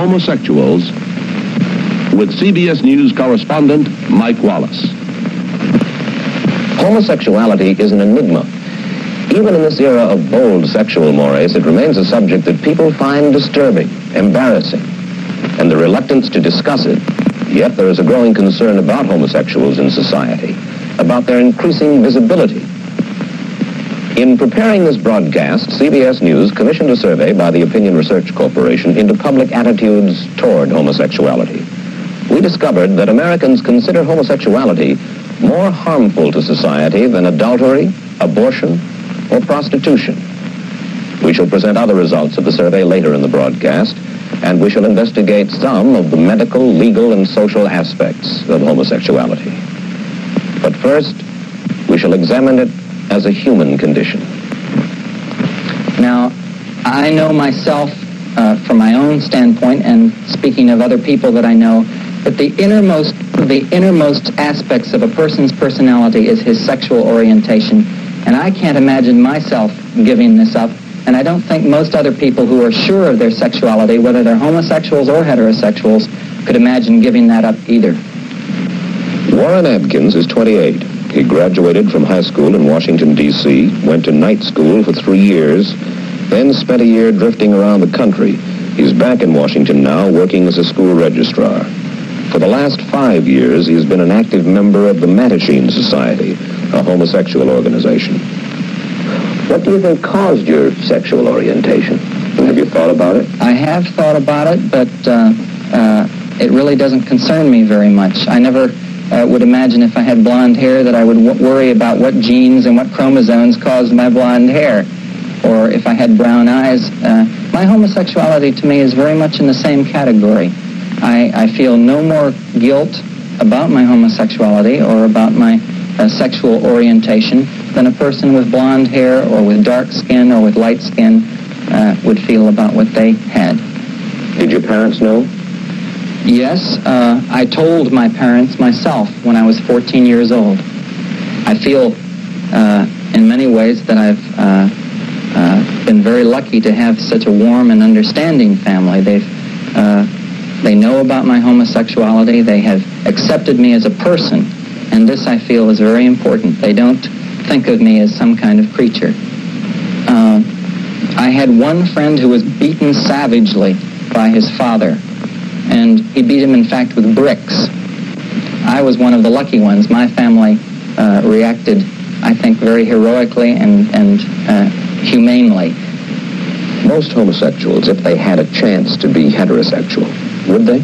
Homosexuals with CBS News correspondent Mike Wallace. Homosexuality is an enigma. Even in this era of bold sexual mores, it remains a subject that people find disturbing, embarrassing, and the reluctance to discuss it. Yet there is a growing concern about homosexuals in society, about their increasing visibility. In preparing this broadcast, CBS News commissioned a survey by the Opinion Research Corporation into public attitudes toward homosexuality. We discovered that Americans consider homosexuality more harmful to society than adultery, abortion, or prostitution. We shall present other results of the survey later in the broadcast, and we shall investigate some of the medical, legal, and social aspects of homosexuality. But first, we shall examine it as a human condition. Now, I know myself from my own standpoint, and speaking of other people that I know, that the innermost aspects of a person's personality is his sexual orientation. And I can't imagine myself giving this up, and I don't think most other people who are sure of their sexuality, whether they're homosexuals or heterosexuals, could imagine giving that up either. Warren Adkins is 28. He graduated from high school in Washington, D.C., went to night school for 3 years, then spent a year drifting around the country. He's back in Washington now, working as a school registrar. For the last 5 years, he has been an active member of the Mattachine Society, a homosexual organization. What do you think caused your sexual orientation? Have you thought about it? I have thought about it, but it really doesn't concern me very much. I never would imagine if I had blonde hair that I would worry about what genes and what chromosomes caused my blonde hair. Or if I had brown eyes. My homosexuality to me is very much in the same category. I feel no more guilt about my homosexuality or about my sexual orientation than a person with blonde hair or with dark skin or with light skin would feel about what they had. Did your parents know? Yes, I told my parents myself when I was 14 years old. I feel in many ways that I've been very lucky to have such a warm and understanding family. They know about my homosexuality. They have accepted me as a person, and this I feel is very important. They don't think of me as some kind of creature. I had one friend who was beaten savagely by his father, and he beat him, in fact, with bricks. I was one of the lucky ones. My family reacted, I think, very heroically and humanely. Most homosexuals, if they had a chance to be heterosexual, would they?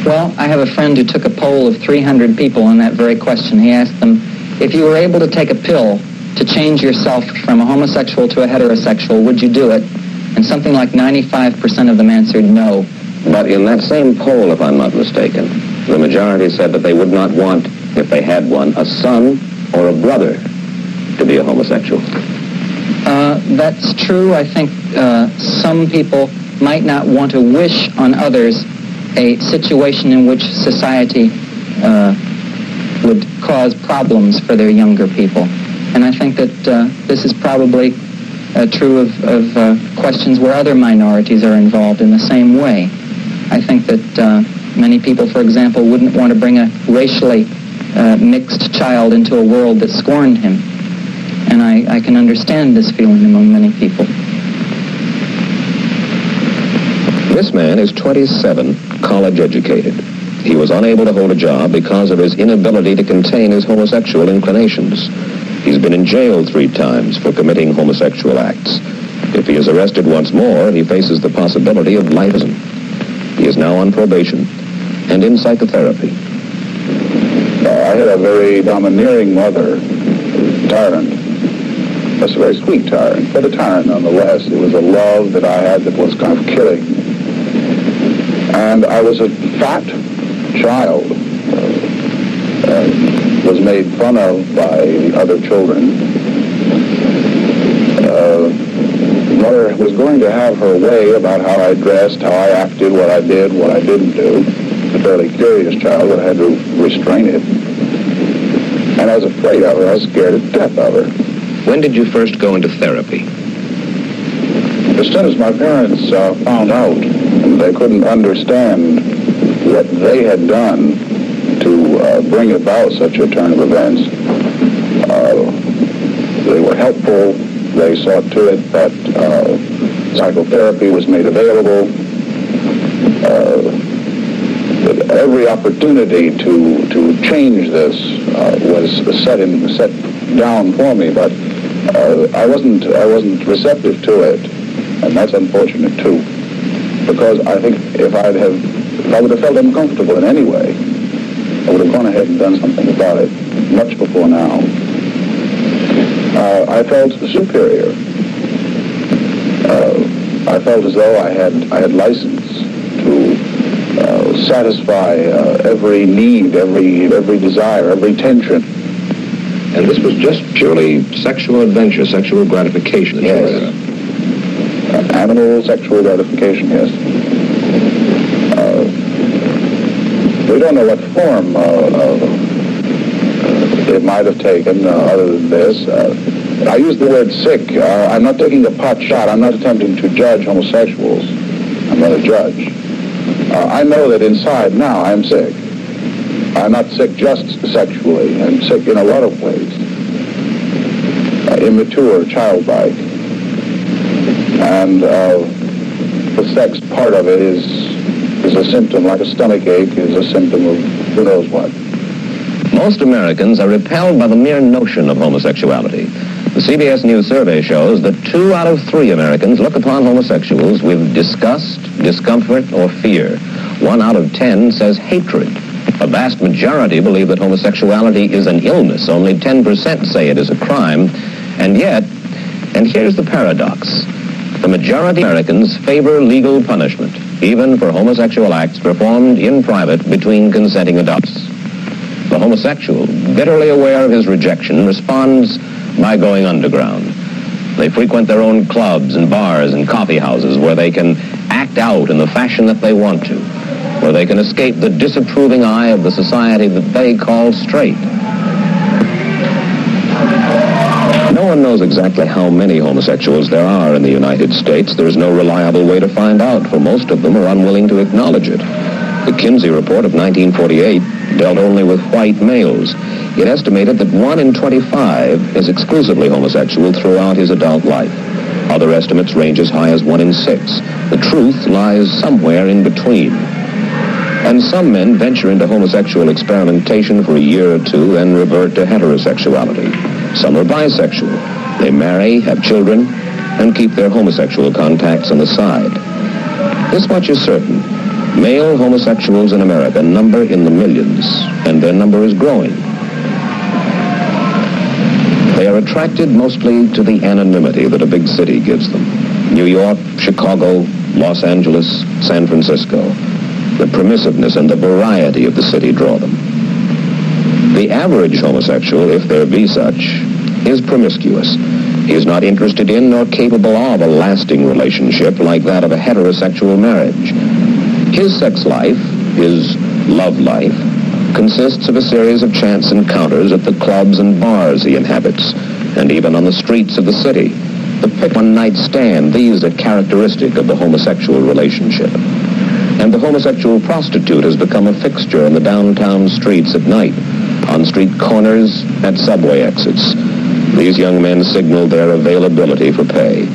Well, I have a friend who took a poll of 300 people on that very question. He asked them, if you were able to take a pill to change yourself from a homosexual to a heterosexual, would you do it? And something like 95% of them answered no. But in that same poll, if I'm not mistaken, the majority said that they would not want, if they had one, a son or a brother to be a homosexual. That's true. I think some people might not want to wish on others a situation in which society would cause problems for their younger people. And I think that this is probably true of questions where other minorities are involved in the same way. I think that many people, for example, wouldn't want to bring a racially mixed child into a world that scorned him. And I can understand this feeling among many people. This man is 27, college educated. He was unable to hold a job because of his inability to contain his homosexual inclinations. He's been in jail 3 times for committing homosexual acts. If he is arrested once more, he faces the possibility of life prison. He is now on probation and in psychotherapy. I had a very domineering mother, tyrant. That's a very sweet tyrant, but a tyrant nonetheless. It was a love that I had that was kind of killing. And I was a fat child, was made fun of by the other children. Mother was going to have her way about how I dressed, how I acted, what I did, what I didn't do. A fairly curious child, but I had to restrain it. And I was afraid of her. I was scared to death of her. When did you first go into therapy? As soon as my parents found out They couldn't understand what they had done to bring about such a turn of events. They were helpful. They saw to it that psychotherapy was made available. That every opportunity to change this was set down for me, but I wasn't receptive to it, and that's unfortunate too, because I think if I would have felt uncomfortable in any way, I would have gone ahead and done something about it much before now. I felt superior. I felt as though I had license to satisfy every need, every desire, every tension. And this was just purely sexual adventure, sexual gratification. Yes. Animal sexual gratification, yes. We don't know what form it might have taken other than this. I use the word sick. I'm not taking a pot shot. I'm not attempting to judge homosexuals. I'm not a judge. I know that inside now I'm sick. I'm not sick just sexually. I'm sick in a lot of ways. Immature, childlike. And the sex part of it is a symptom, like a stomach ache is a symptom of who knows what. Most Americans are repelled by the mere notion of homosexuality. The CBS News survey shows that 2 out of 3 Americans look upon homosexuals with disgust, discomfort, or fear. 1 out of 10 says hatred. A vast majority believe that homosexuality is an illness. Only 10% say it is a crime. And yet, and here's the paradox, the majority of Americans favor legal punishment, even for homosexual acts performed in private between consenting adults. The homosexual, bitterly aware of his rejection, responds by going underground. They frequent their own clubs and bars and coffee houses where they can act out in the fashion that they want to, where they can escape the disapproving eye of the society that they call straight. No one knows exactly how many homosexuals there are in the United States. There's no reliable way to find out, for most of them are unwilling to acknowledge it. The Kinsey report of 1948 dealt only with white males. It estimated that 1 in 25 is exclusively homosexual throughout his adult life. Other estimates range as high as 1 in 6. The truth lies somewhere in between. And some men venture into homosexual experimentation for a year or two, then revert to heterosexuality. Some are bisexual. They marry, have children, and keep their homosexual contacts on the side. This much is certain. Male homosexuals in America number in the millions, and their number is growing. They are attracted mostly to the anonymity that a big city gives them. New York, Chicago, Los Angeles, San Francisco. The permissiveness and the variety of the city draw them. The average homosexual, if there be such, is promiscuous. He is not interested in nor capable of a lasting relationship like that of a heterosexual marriage. His sex life, his love life, consists of a series of chance encounters at the clubs and bars he inhabits, and even on the streets of the city. The one-night stand, these are characteristic of the homosexual relationship. And the homosexual prostitute has become a fixture in the downtown streets at night, on street corners, at subway exits. These young men signal their availability for pay.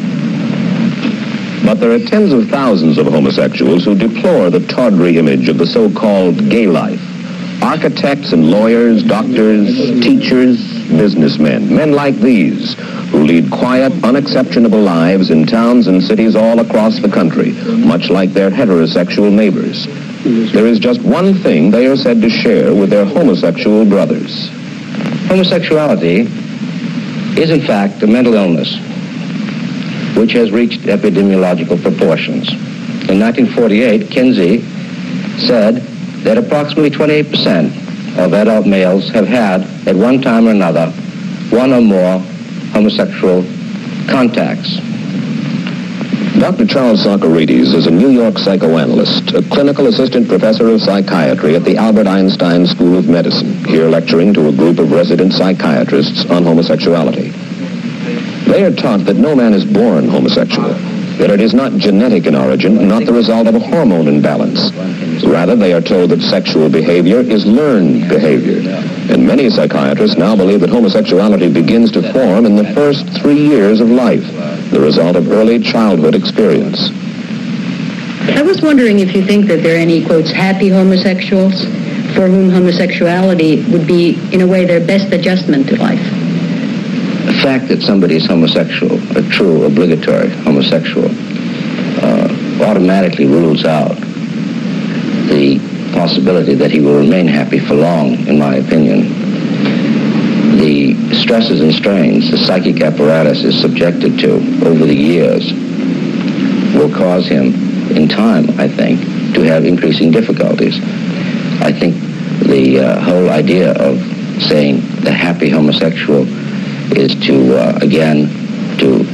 But there are tens of thousands of homosexuals who deplore the tawdry image of the so-called gay life. Architects and lawyers, doctors, teachers, businessmen, men like these, who lead quiet, unexceptionable lives in towns and cities all across the country, much like their heterosexual neighbors. There is just one thing they are said to share with their homosexual brothers. Homosexuality is, in fact, a mental illness which has reached epidemiological proportions. In 1948, Kinsey said that approximately 28% of adult males have had, at one time or another, 1 or more homosexual contacts. Dr. Charles Socarides is a New York psychoanalyst, a clinical assistant professor of psychiatry at the Albert Einstein School of Medicine, here lecturing to a group of resident psychiatrists on homosexuality. They are taught that no man is born homosexual. that it is not genetic in origin, not the result of a hormone imbalance. Rather, they are told that sexual behavior is learned behavior. And many psychiatrists now believe that homosexuality begins to form in the first 3 years of life, the result of early childhood experience. I was wondering if you think that there are any, quotes, happy homosexuals for whom homosexuality would be, in a way, their best adjustment to life. The fact that somebody is homosexual, a true obligatory homosexual, automatically rules out the possibility that he will remain happy for long, in my opinion. The stresses and strains the psychic apparatus is subjected to over the years will cause him, in time, I think, to have increasing difficulties. I think the whole idea of saying the happy homosexual is to, again, to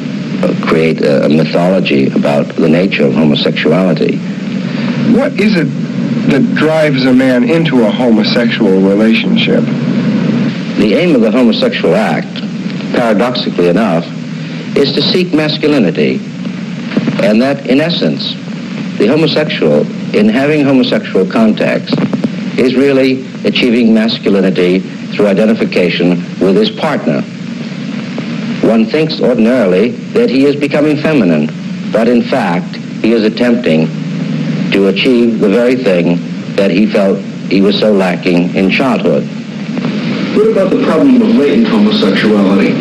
create a mythology about the nature of homosexuality. What is it that drives a man into a homosexual relationship? The aim of the homosexual act, paradoxically enough, is to seek masculinity. And that, in essence, the homosexual, in having homosexual contacts, is really achieving masculinity through identification with his partner. One thinks ordinarily that he is becoming feminine, but in fact, he is attempting to achieve the very thing that he felt he was so lacking in childhood. What about the problem of latent homosexuality?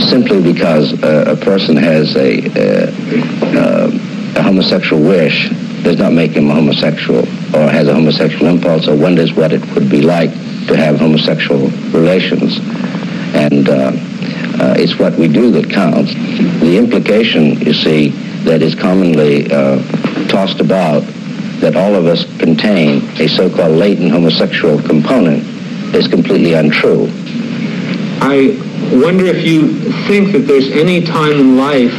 Simply because a person has a homosexual wish does not make him a homosexual, or has a homosexual impulse, or wonders what it would be like to have homosexual relations. And it's what we do that counts. The implication, you see, that is commonly tossed about, that all of us contain a so-called latent homosexual component, is completely untrue. I wonder if you think that there's any time in life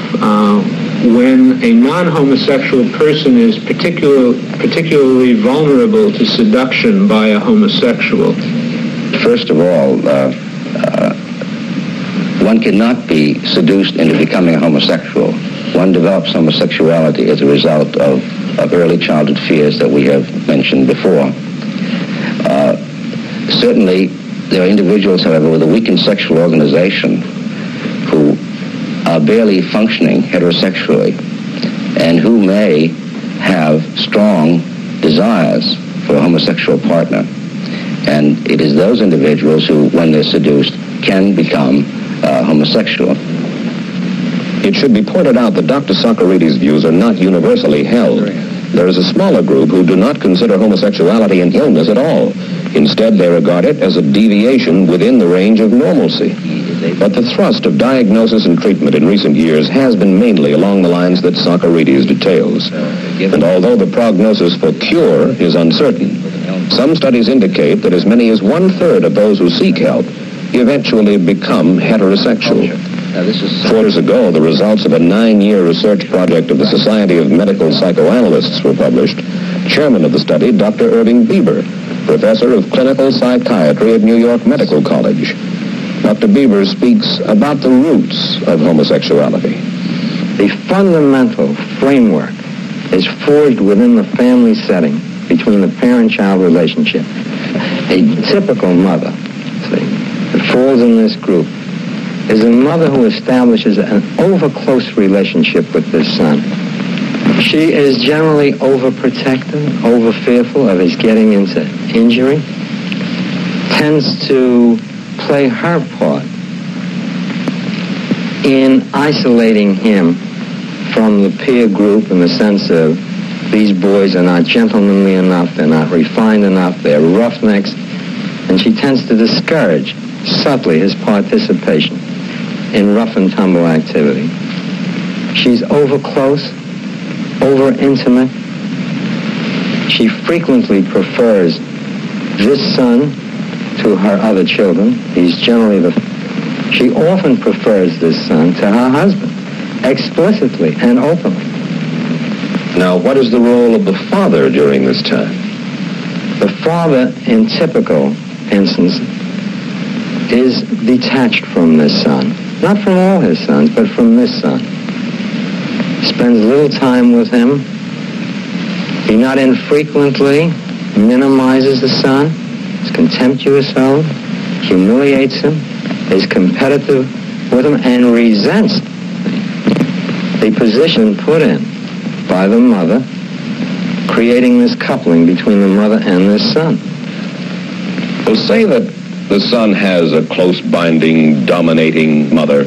when a non-homosexual person is particularly vulnerable to seduction by a homosexual. First of all, one cannot be seduced into becoming a homosexual. One develops homosexuality as a result of early childhood fears that we have mentioned before. Certainly, there are individuals, however, with a weakened sexual organization who are barely functioning heterosexually and who may have strong desires for a homosexual partner. And it is those individuals who, when they're seduced, can become homosexual. It should be pointed out that Dr. Socarides' views are not universally held. There is a smaller group who do not consider homosexuality an illness at all. Instead, they regard it as a deviation within the range of normalcy. But the thrust of diagnosis and treatment in recent years has been mainly along the lines that Socarides details. And although the prognosis for cure is uncertain, some studies indicate that as many as 1/3 of those who seek help eventually become heterosexual. 4 years ago, the results of a 9-year research project of the Society of Medical Psychoanalysts were published. Chairman of the study, Dr. Irving Bieber, professor of clinical psychiatry at New York Medical College. Dr. Bieber speaks about the roots of homosexuality. The fundamental framework is forged within the family setting between the parent-child relationship. A typical mother, that falls in this group, is a mother who establishes an over-close relationship with this son. She is generally overprotective, over-fearful of his getting into injury, tends to play her part in isolating him from the peer group in the sense of these boys are not gentlemanly enough, they're not refined enough, they're roughnecks, and she tends to discourage subtly his participation in rough and tumble activity. She's over-close, over-intimate. She frequently prefers this son to her other children. She often prefers this son to her husband, explicitly and openly. Now, what is the role of the father during this time? The father, in typical instances, is detached from this son. Not from all his sons, but from this son. spends little time with him. He not infrequently minimizes the son, is contemptuous of him, humiliates him, is competitive with him, and resents the position put in by the mother, creating this coupling between the mother and this son. Well, say that the son has a close binding, dominating mother.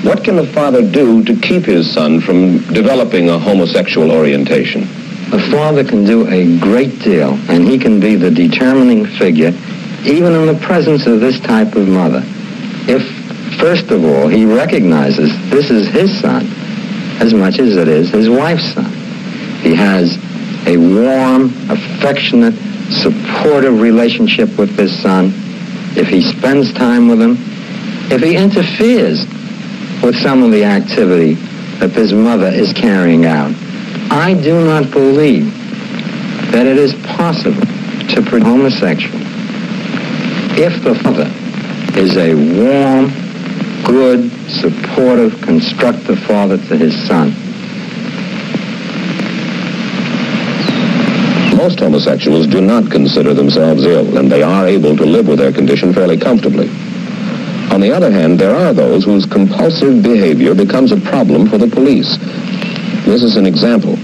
What can the father do to keep his son from developing a homosexual orientation? The father can do a great deal, and he can be the determining figure, even in the presence of this type of mother. If, first of all, he recognizes this is his son as much as it is his wife's son. He has a warm, affectionate, supportive relationship with this son. If he spends time with him, if he interferes with some of the activity that this mother is carrying out, I do not believe that it is possible to produce homosexual if the father is a warm, good, supportive, constructive father to his son. Most homosexuals do not consider themselves ill, and they are able to live with their condition fairly comfortably. On the other hand, there are those whose compulsive behavior becomes a problem for the police. This is an example.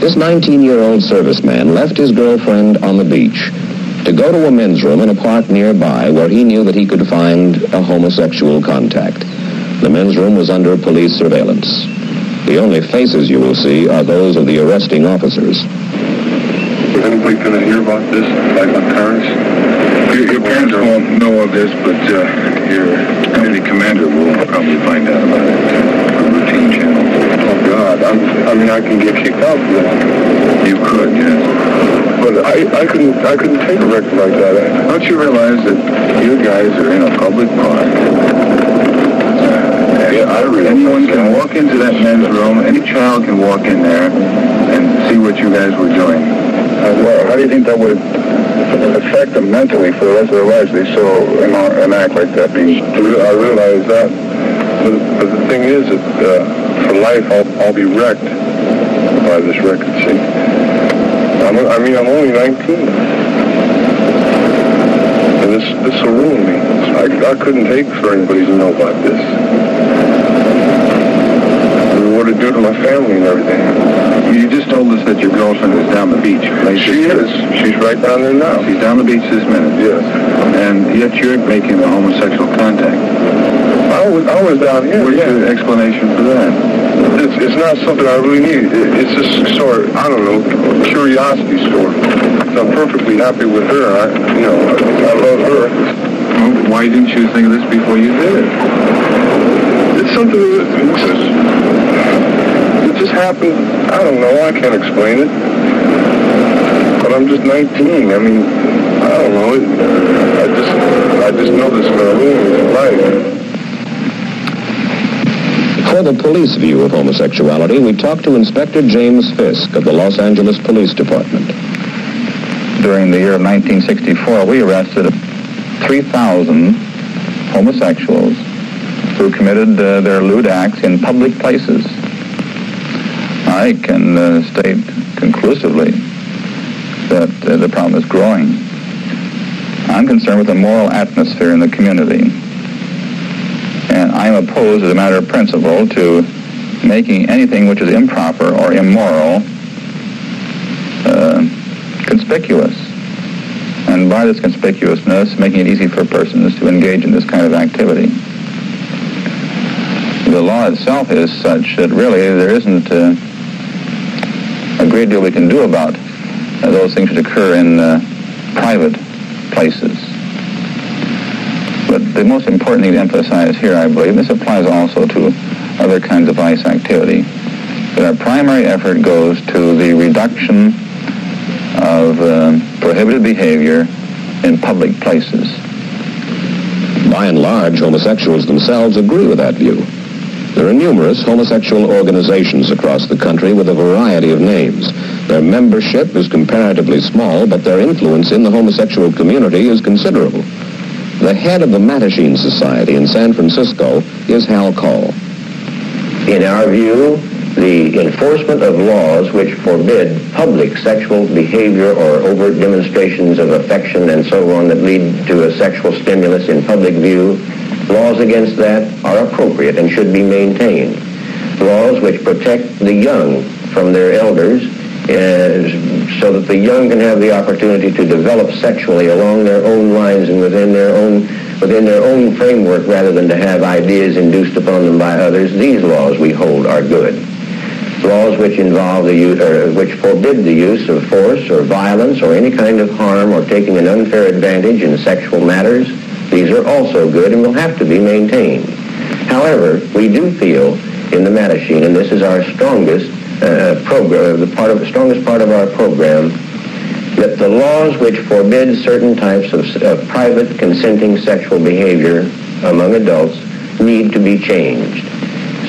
This 19-year-old serviceman left his girlfriend on the beach to go to a men's room in a park nearby where he knew that he could find a homosexual contact. The men's room was under police surveillance. The only faces you will see are those of the arresting officers. Is anybody going to hear about this, like my parents? Your parents won't know of this, but your company commander will probably find out about it. A routine channel. Oh, God. I can get kicked out for that. You could, yes. But I couldn't take a record like that. Don't you realize that you guys are in a public park? Yeah, I really. Anyone can walk into that men's room. Any child can walk in there and see what you guys were doing. Well, how do you think that would affect them mentally for the rest of their lives? They so and act like that. I realize that, but the thing is that for life I'll be wrecked by this record. See, I'm only 19, and this will ruin me. I couldn't take for anybody to know about this. What it do to my family and everything. You just told us that your girlfriend is down the beach. She is. She's right down there now. She's down the beach this minute. Yes. And yet you're making a homosexual contact. I was down here. What's your explanation for that? It's not something I really need. It's just sort of, I don't know, curiosity sort of. I'm perfectly happy with her. I love her. Well, why didn't you think of this before you did it? It's something that just happened. I don't know. I can't explain it. But I'm just 19. I mean, I don't know. I just know this is going to ruin his life. For the police view of homosexuality, we talked to Inspector James Fisk of the Los Angeles Police Department. During the year of 1964, we arrested 3,000 homosexuals who committed their lewd acts in public places. I can state conclusively that the problem is growing. I'm concerned with the moral atmosphere in the community. And I'm opposed, as a matter of principle, to making anything which is improper or immoral conspicuous. And by this conspicuousness, making it easy for persons to engage in this kind of activity. The law itself is such that really there isn't a great deal we can do about those things which occur in private places. But the most important thing to emphasize here, I believe, this applies also to other kinds of vice activity, that our primary effort goes to the reduction of prohibited behavior in public places. By and large, homosexuals themselves agree with that view. There are numerous homosexual organizations across the country with a variety of names. Their membership is comparatively small, but their influence in the homosexual community is considerable. The head of the Mattachine Society in San Francisco is Hal Call. In our view, the enforcement of laws which forbid public sexual behavior or overt demonstrations of affection and so on that lead to a sexual stimulus in public view, laws against that are appropriate and should be maintained. Laws which protect the young from their elders so that the young can have the opportunity to develop sexually along their own lines and within their own framework rather than to have ideas induced upon them by others. These laws we hold are good. Laws which involve the use, which forbid the use of force or violence or any kind of harm or taking an unfair advantage in sexual matters, these are also good and will have to be maintained. However, we do feel in the Mattachine, and this is our strongest strongest part of our program, that the laws which forbid certain types of private consenting sexual behavior among adults need to be changed,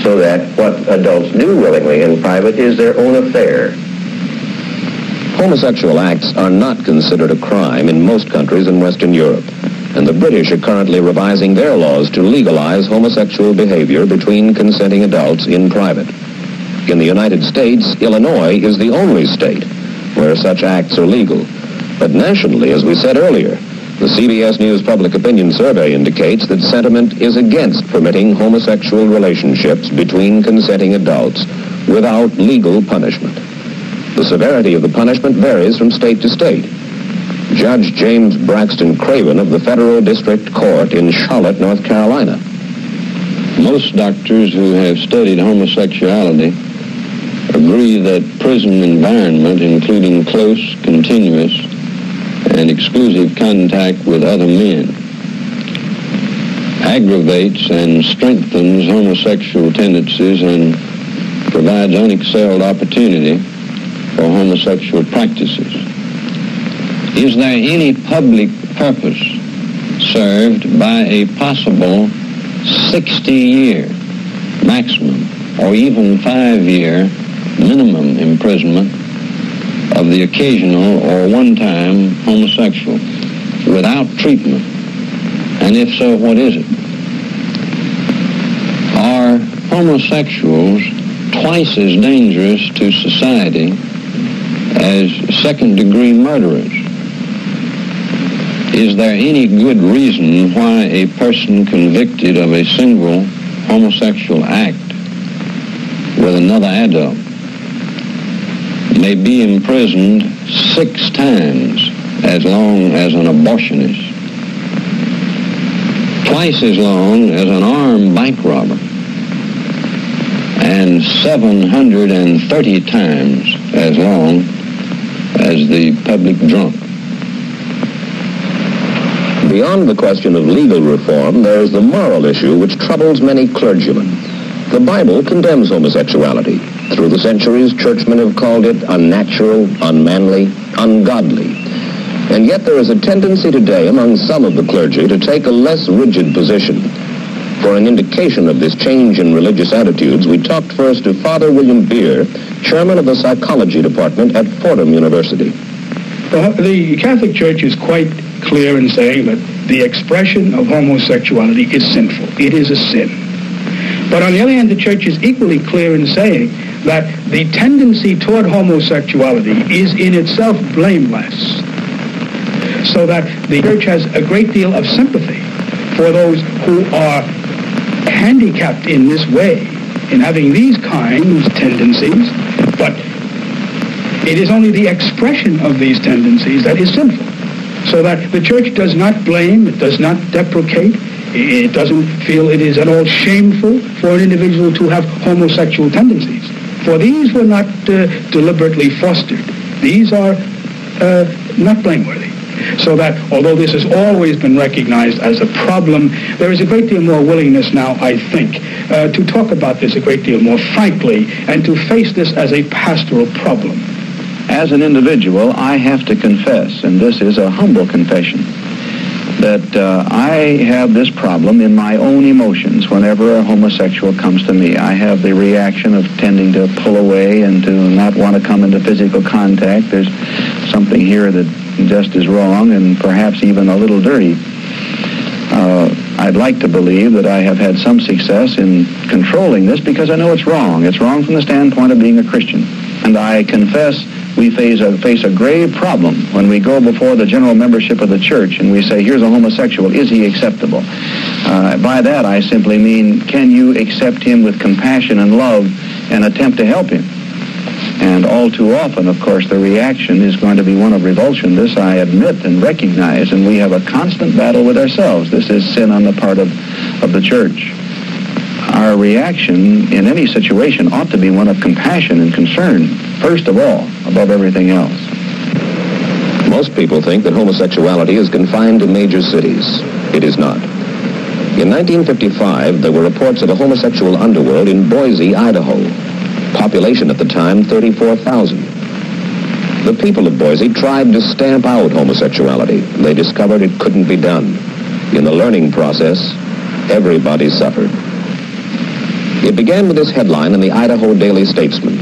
so that what adults do willingly in private is their own affair. Homosexual acts are not considered a crime in most countries in Western Europe, and the British are currently revising their laws to legalize homosexual behavior between consenting adults in private. In the United States, Illinois is the only state where such acts are legal. But nationally, as we said earlier, the CBS News Public Opinion Survey indicates that sentiment is against permitting homosexual relationships between consenting adults without legal punishment. The severity of the punishment varies from state to state. Judge James Braxton Craven of the Federal District Court in Charlotte, North Carolina. Most doctors who have studied homosexuality agree that prison environment, including close, continuous, and exclusive contact with other men, aggravates and strengthens homosexual tendencies and provides unexcelled opportunity for homosexual practices. Is there any public purpose served by a possible 60-year maximum or even 5-year minimum imprisonment of the occasional or one-time homosexual without treatment? And if so, what is it? Are homosexuals twice as dangerous to society as second-degree murderers? Is there any good reason why a person convicted of a single homosexual act with another adult may be imprisoned 6 times as long as an abortionist, twice as long as an armed bank robber, and 730 times as long as the public drunk? Beyond the question of legal reform, there is the moral issue which troubles many clergymen. The Bible condemns homosexuality. Through the centuries, churchmen have called it unnatural, unmanly, ungodly. And yet there is a tendency today among some of the clergy to take a less rigid position. For an indication of this change in religious attitudes, we talked first to Father William Beer, chairman of the psychology department at Fordham University. The Catholic Church is quite clear in saying that the expression of homosexuality is sinful. It is a sin. But on the other hand, the Church is equally clear in saying that the tendency toward homosexuality is in itself blameless. So that the Church has a great deal of sympathy for those who are handicapped in this way, in having these kinds of tendencies, but it is only the expression of these tendencies that is sinful. So that the Church does not blame, it does not deprecate, it doesn't feel it is at all shameful for an individual to have homosexual tendencies. For these were not deliberately fostered. These are not blameworthy. So that although this has always been recognized as a problem, there is a great deal more willingness now, I think, to talk about this a great deal more frankly and to face this as a pastoral problem. As an individual, I have to confess, and this is a humble confession, that I have this problem in my own emotions whenever a homosexual comes to me. I have the reaction of tending to pull away and to not want to come into physical contact. There's something here that just is wrong and perhaps even a little dirty. I'd like to believe that I have had some success in controlling this because I know it's wrong. It's wrong from the standpoint of being a Christian. And I confess we face a grave problem when we go before the general membership of the church and we say, here's a homosexual, is he acceptable? By that I simply mean, can you accept him with compassion and love and attempt to help him? And all too often, of course, the reaction is going to be one of revulsion. This I admit and recognize, and we have a constant battle with ourselves. This is sin on the part of the church. Our reaction in any situation ought to be one of compassion and concern, first of all, above everything else. Most people think that homosexuality is confined to major cities. It is not. In 1955, there were reports of a homosexual underworld in Boise, Idaho. Population at the time, 34,000. The people of Boise tried to stamp out homosexuality. They discovered it couldn't be done. In the learning process, everybody suffered. It began with this headline in the Idaho Daily Statesman.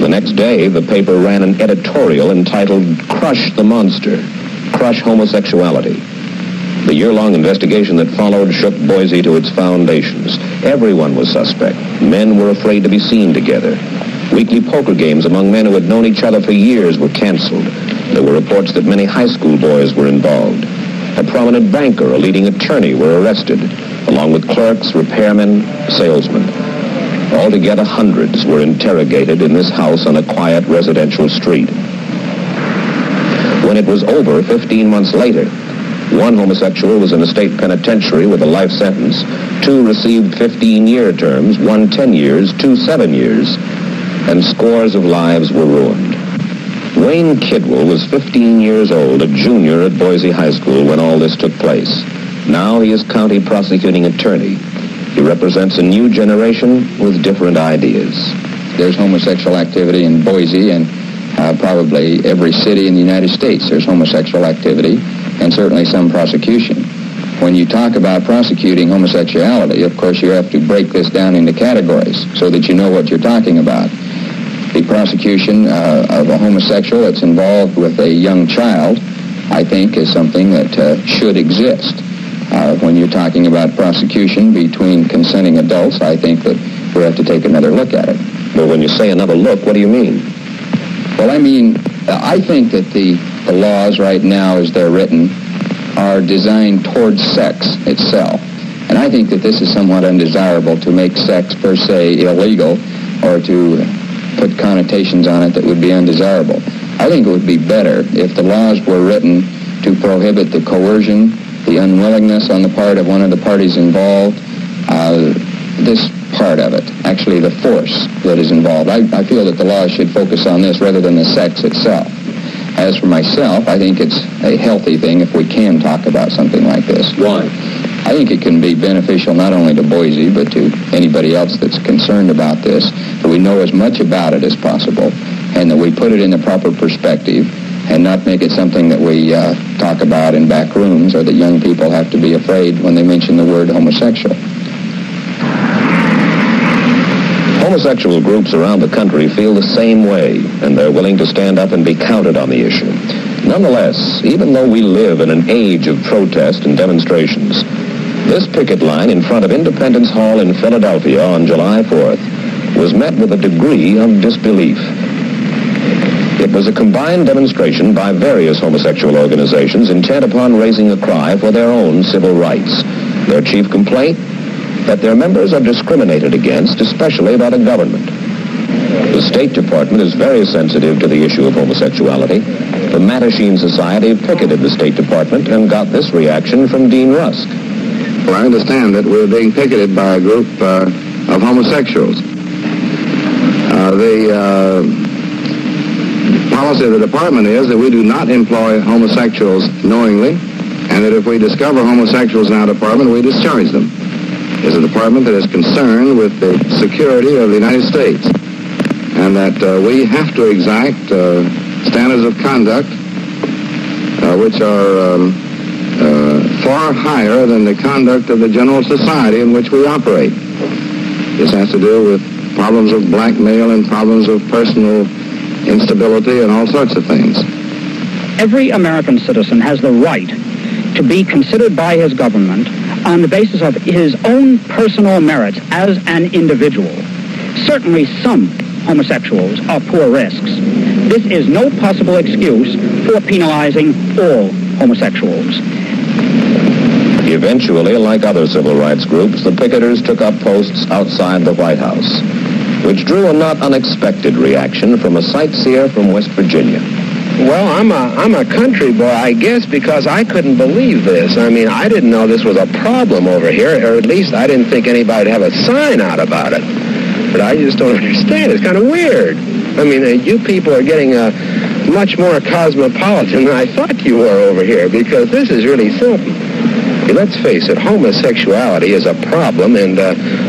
The next day, the paper ran an editorial entitled, "Crush the Monster, Crush Homosexuality." The year-long investigation that followed shook Boise to its foundations. Everyone was suspect. Men were afraid to be seen together. Weekly poker games among men who had known each other for years were canceled. There were reports that many high school boys were involved. A prominent banker, a leading attorney were arrested, along with clerks, repairmen, salesmen. Altogether, hundreds were interrogated in this house on a quiet residential street. When it was over, 15 months later, one homosexual was in a state penitentiary with a life sentence. 2 received 15-year terms, 1 10 years, 2 7 years, and scores of lives were ruined. Wayne Kidwell was 15 years old, a junior at Boise High School when all this took place. Now he is county prosecuting attorney. He represents a new generation with different ideas. There's homosexual activity in Boise and probably every city in the United States. There's homosexual activity and certainly some prosecution. When you talk about prosecuting homosexuality, of course, you have to break this down into categories so that you know what you're talking about. The prosecution of a homosexual that's involved with a young child, I think, is something that should exist. When you're talking about prosecution between consenting adults, I think that we have to take another look at it. Well, when you say another look, what do you mean? Well, I mean, I think that the laws right now, as they're written, are designed towards sex itself. And I think that this is somewhat undesirable to make sex per se illegal or to put connotations on it that would be undesirable. I think it would be better if the laws were written to prohibit the coercion, the unwillingness on the part of one of the parties involved, this part of it, actually the force that is involved. I feel that the laws should focus on this rather than the sex itself. As for myself, I think it's a healthy thing if we can talk about something like this. Why? I think it can be beneficial not only to Boise, but to anybody else that's concerned about this, that we know as much about it as possible, and that we put it in the proper perspective, and not make it something that we talk about in back rooms, or that young people have to be afraid when they mention the word homosexual. Homosexual groups around the country feel the same way, and they're willing to stand up and be counted on the issue. Nonetheless, even though we live in an age of protest and demonstrations, this picket line in front of Independence Hall in Philadelphia on July 4th was met with a degree of disbelief. It was a combined demonstration by various homosexual organizations intent upon raising a cry for their own civil rights. Their chief complaint? That their members are discriminated against, especially by the government. The State Department is very sensitive to the issue of homosexuality. The Mattachine Society picketed the State Department and got this reaction from Dean Rusk. Well, I understand that we're being picketed by a group of homosexuals. The policy of the department is that we do not employ homosexuals knowingly, and that if we discover homosexuals in our department, we discharge them. It's a department that is concerned with the security of the United States, and that we have to exact standards of conduct which are far higher than the conduct of the general society in which we operate. This has to do with problems of blackmail and problems of personal instability and all sorts of things. Every American citizen has the right to be considered by his government on the basis of his own personal merits as an individual. Certainly some homosexuals are poor risks. This is no possible excuse for penalizing all homosexuals. Eventually, like other civil rights groups, the picketers took up posts outside the White House, which drew a not unexpected reaction from a sightseer from West Virginia. Well, I'm a country boy, I guess, because I couldn't believe this. I mean, I didn't know this was a problem over here, or at least I didn't think anybody'd have a sign out about it. But I just don't understand. It's kind of weird. I mean, you people are getting much more cosmopolitan than I thought you were over here, because this is really something. Let's face it, homosexuality is a problem, and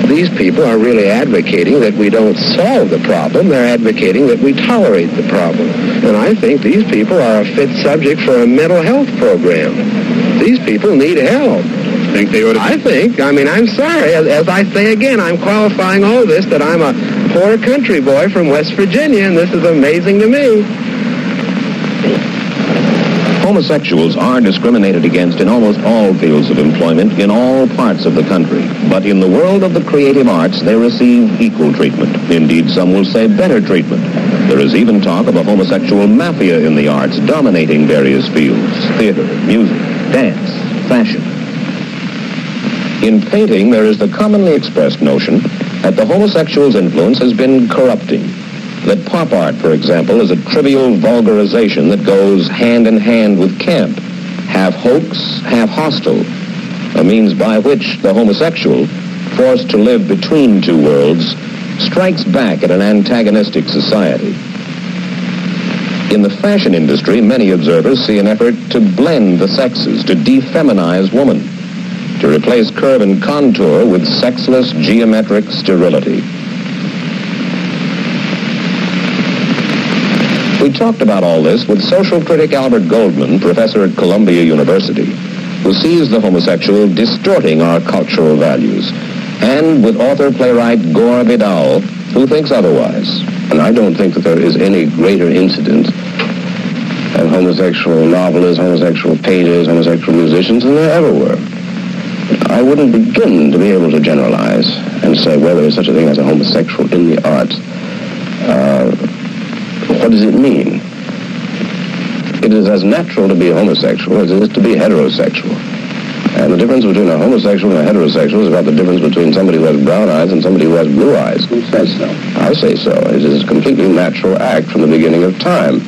these people are really advocating that we don't solve the problem. They're advocating that we tolerate the problem. And I think these people are a fit subject for a mental health program. These people need help. Think they ought to? I mean, I'm sorry. As I say again, I'm qualifying all this that I'm a poor country boy from West Virginia, and this is amazing to me. Homosexuals are discriminated against in almost all fields of employment in all parts of the country. But in the world of the creative arts, they receive equal treatment. Indeed, some will say better treatment. There is even talk of a homosexual mafia in the arts dominating various fields: theater, music, dance, fashion. In painting, there is the commonly expressed notion that the homosexual's influence has been corrupting. That pop art, for example, is a trivial vulgarization that goes hand in hand with camp, half hoax, half hostile, a means by which the homosexual, forced to live between two worlds, strikes back at an antagonistic society. In the fashion industry, many observers see an effort to blend the sexes, to defeminize woman, to replace curve and contour with sexless geometric sterility. We talked about all this with social critic Albert Goldman, professor at Columbia University, who sees the homosexual distorting our cultural values, and with author-playwright Gore Vidal, who thinks otherwise. And I don't think that there is any greater incident of homosexual novelists, homosexual painters, homosexual musicians than there ever were. I wouldn't begin to be able to generalize and say, well, there is such a thing as a homosexual in the arts. What does it mean? It is as natural to be a homosexual as it is to be heterosexual. And the difference between a homosexual and a heterosexual is about the difference between somebody who has brown eyes and somebody who has blue eyes. Who says so? I say so. It is a completely natural act from the beginning of time.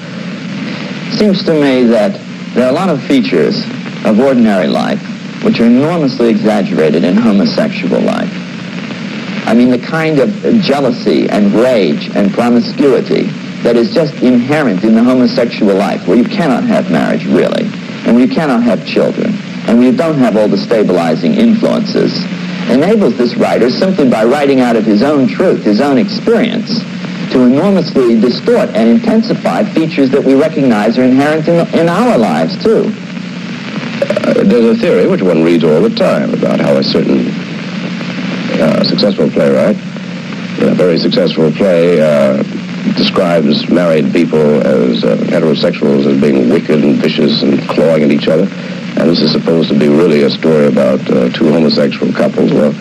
Seems to me that there are a lot of features of ordinary life which are enormously exaggerated in homosexual life. I mean, the kind of jealousy and rage and promiscuity that is just inherent in the homosexual life, where you cannot have marriage, really, and where you cannot have children, and where you don't have all the stabilizing influences, enables this writer, simply by writing out of his own truth, his own experience, to enormously distort and intensify features that we recognize are inherent in our lives, too. There's a theory which one reads all the time about how a certain successful playwright in a very successful play describes married people as heterosexuals as being wicked and vicious and clawing at each other. And this is supposed to be really a story about two homosexual couples. Well,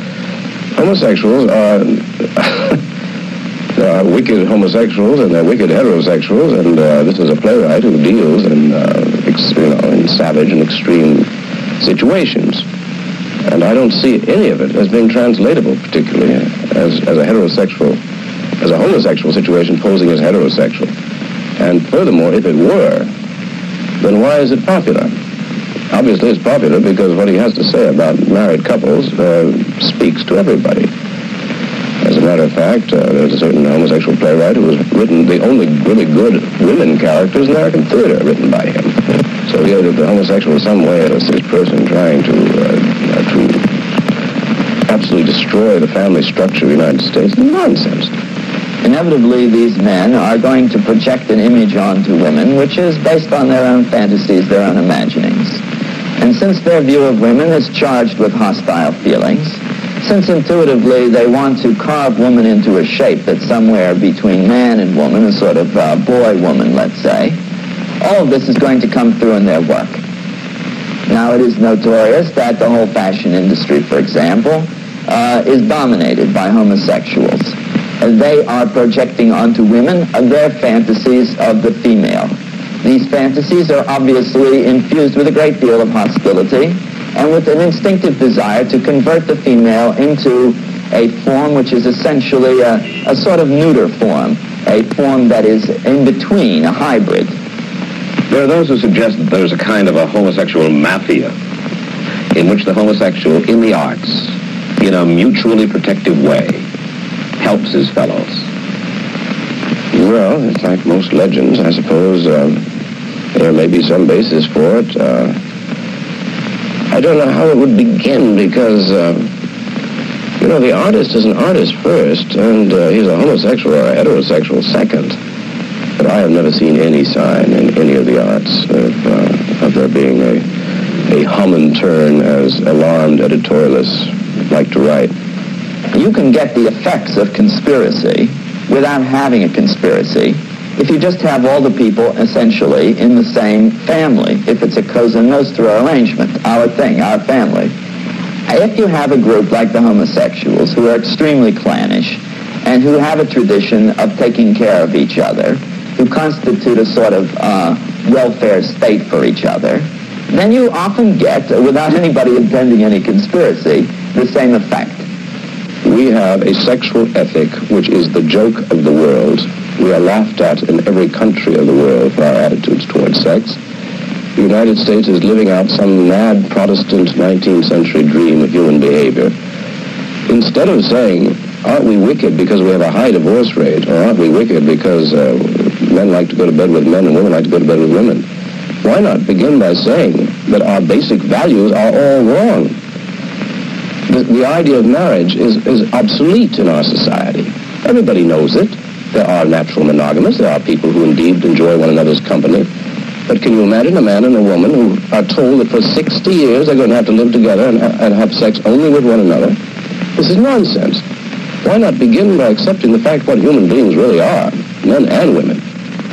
homosexuals are there are wicked homosexuals and they're wicked heterosexuals, and this is a playwright who deals in savage and extreme situations. And I don't see any of it as being translatable, particularly as a heterosexual, as a homosexual situation posing as heterosexual. And furthermore, if it were, then why is it popular? Obviously it's popular because what he has to say about married couples speaks to everybody. As a matter of fact, there's a certain homosexual playwright who has written the only really good women characters in American theater written by him. So yeah, the homosexual in some way is this person trying to absolutely destroy the family structure of the United States. Nonsense. Inevitably, these men are going to project an image onto women which is based on their own fantasies, their own imaginings. And since their view of women is charged with hostile feelings, since intuitively they want to carve woman into a shape that's somewhere between man and woman, a sort of boy-woman, let's say, all of this is going to come through in their work. Now, it is notorious that the whole fashion industry, for example, is dominated by homosexuals. They are projecting onto women their fantasies of the female. These fantasies are obviously infused with a great deal of hostility and with an instinctive desire to convert the female into a form which is essentially a sort of neuter form, a form that is in between, a hybrid. There are those who suggest that there's a kind of a homosexual mafia in which the homosexual in the arts, in a mutually protective way, helps his fellows. Well, it's like most legends, I suppose. There may be some basis for it. I don't know how it would begin because, the artist is an artist first, and he's a homosexual or a heterosexual second. But I have never seen any sign in any of the arts of there being a hum and turn, as alarmed editorialists like to write. You can get the effects of conspiracy without having a conspiracy if you just have all the people essentially in the same family, if it's a Cosa Nostra arrangement, our thing, our family. If you have a group like the homosexuals who are extremely clannish and who have a tradition of taking care of each other, who constitute a sort of welfare state for each other, then you often get, without anybody intending any conspiracy, the same effect. We have a sexual ethic which is the joke of the world. We are laughed at in every country of the world for our attitudes towards sex. The United States is living out some mad Protestant 19th century dream of human behavior. Instead of saying, aren't we wicked because we have a high divorce rate, or aren't we wicked because men like to go to bed with men and women like to go to bed with women, why not begin by saying that our basic values are all wrong? The idea of marriage is obsolete in our society. Everybody knows it. There are natural monogamists. There are people who indeed enjoy one another's company. But can you imagine a man and a woman who are told that for 60 years they're going to have to live together and have sex only with one another? This is nonsense. Why not begin by accepting the fact what human beings really are, men and women,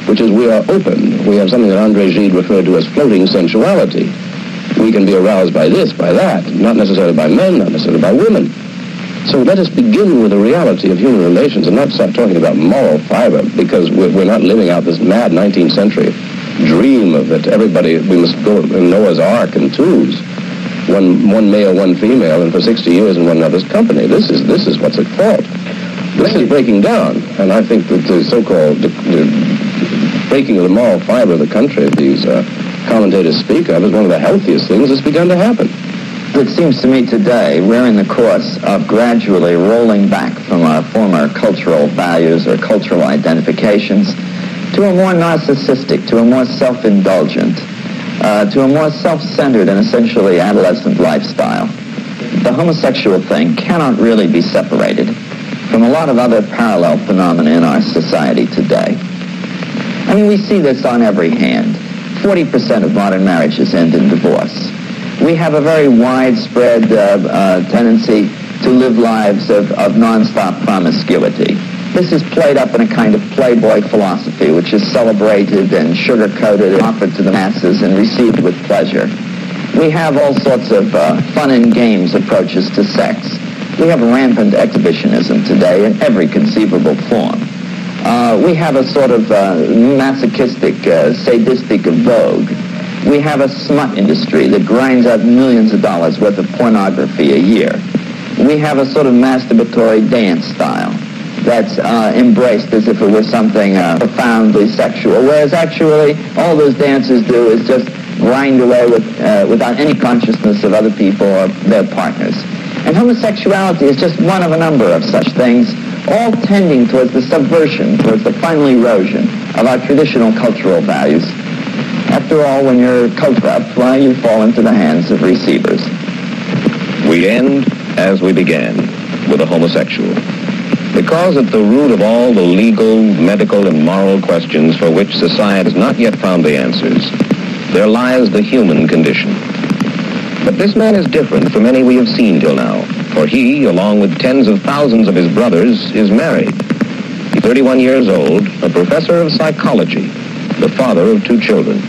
which is we are open. We have something that André Gide referred to as floating sensuality. We can be aroused by this, by that, not necessarily by men, not necessarily by women. So let us begin with the reality of human relations and not start talking about moral fiber, because we're not living out this mad 19th century dream of that we must go in Noah's Ark in twos, one male, one female, and for 60 years in one another's company. This is what's at fault. This is breaking down, and I think that the so-called the breaking of the moral fiber of the country these commentators speak of is one of the healthiest things that's begun to happen. It seems to me today we're in the course of gradually rolling back from our former cultural values or cultural identifications to a more narcissistic, to a more self-indulgent, to a more self-centered and essentially adolescent lifestyle. The homosexual thing cannot really be separated from a lot of other parallel phenomena in our society today. I mean, we see this on every hand. 40% of modern marriages end in divorce. We have a very widespread tendency to live lives of nonstop promiscuity. This is played up in a kind of playboy philosophy, which is celebrated and sugar-coated and offered to the masses and received with pleasure. We have all sorts of fun and games approaches to sex. We have rampant exhibitionism today in every conceivable form. We have a sort of masochistic, sadistic vogue. We have a smut industry that grinds out millions of dollars worth of pornography a year. We have a sort of masturbatory dance style that's embraced as if it were something profoundly sexual, whereas actually all those dancers do is just grind away without any consciousness of other people or their partners. And homosexuality is just one of a number of such things, all tending towards the subversion, towards the final erosion of our traditional cultural values. After all, when you're co-corrupt, why, you fall into the hands of receivers. We end as we began, with a homosexual. Because at the root of all the legal, medical, and moral questions for which society has not yet found the answers, there lies the human condition. But this man is different from any we have seen till now, for he, along with tens of thousands of his brothers, is married. He's 31 years old, a professor of psychology, the father of 2 children.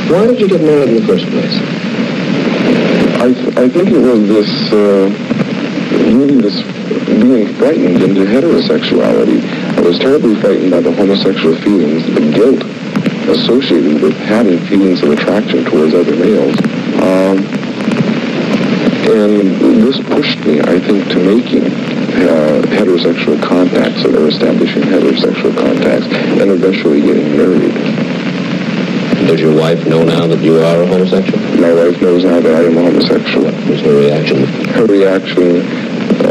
Why did you get married in the first place? I think it was this, really this being frightened into heterosexuality. I was terribly frightened by the homosexual feelings, the guilt associated with having feelings of attraction towards other males. And this pushed me, I think, to making heterosexual contacts or establishing heterosexual contacts and eventually getting married. Does your wife know now that you are a homosexual? My wife knows now that I am a homosexual. What was her reaction? Her reaction,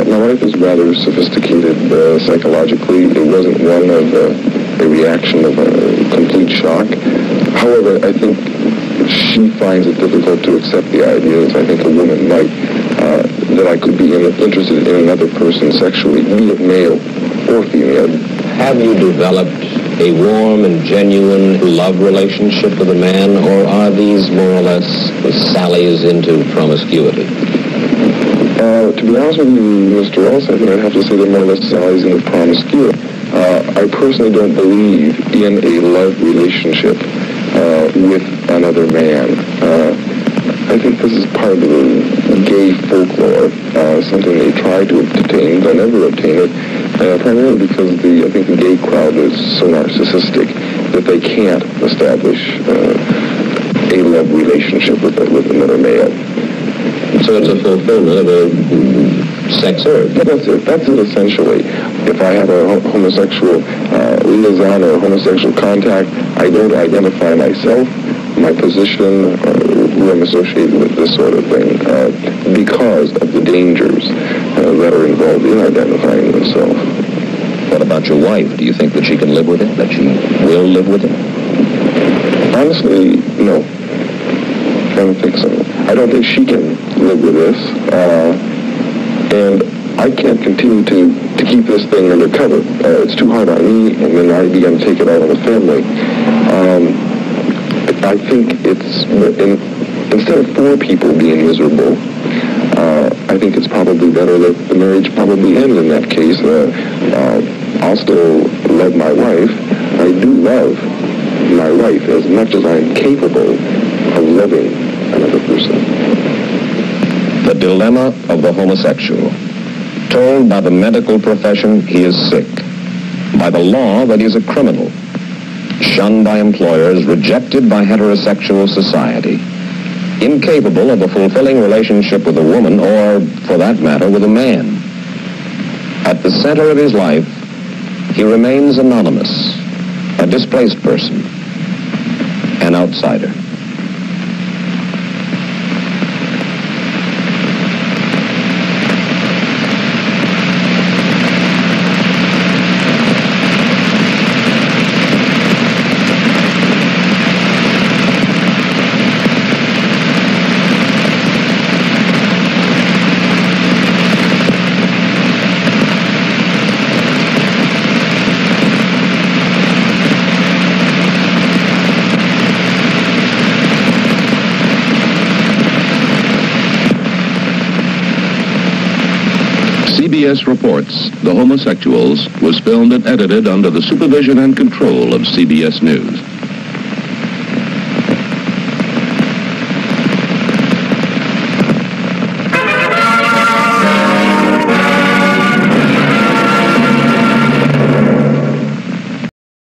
my wife is rather sophisticated psychologically. It wasn't one of a reaction of a complete shock. However, I think she finds it difficult to accept the idea, as I think a woman might, that I could be interested in another person sexually, be it male or female. Have you developed a warm and genuine love relationship with a man, or are these more or less sallies into promiscuity? To be honest with you, Mr. Wallace, I think I'd have to say they're more or less sallies into promiscuity. I personally don't believe in a love relationship with another man. I think this is part of the gay folklore, something they try to obtain, but never obtain it, primarily because I think the gay crowd is so narcissistic that they can't establish a love relationship with another male. So it's a fulfillment of a sex urge. Yeah, that's it essentially. If I have a homosexual liaison or a homosexual contact, I don't identify myself, my position, who I'm associated with this sort of thing, because of the dangers that are involved in identifying themselves. What about your wife? Do you think that she can live with it, that she will live with it? Honestly, no. I don't think so. I don't think she can live with this, and I can't continue to keep this thing under cover. It's too hard on me, and then I begin to take it out on the family. I think it's, instead of 4 people being miserable, I think it's probably better that the marriage probably end in that case. I'll still love my wife. I do love my wife as much as I'm capable of loving another person. The dilemma of the homosexual. Told by the medical profession he is sick. By the law that he's a criminal. Shunned by employers, rejected by heterosexual society. Incapable of a fulfilling relationship with a woman, or, for that matter, with a man. At the center of his life, he remains anonymous, a displaced person, an outsider. CBS Reports, The Homosexuals, was filmed and edited under the supervision and control of CBS News.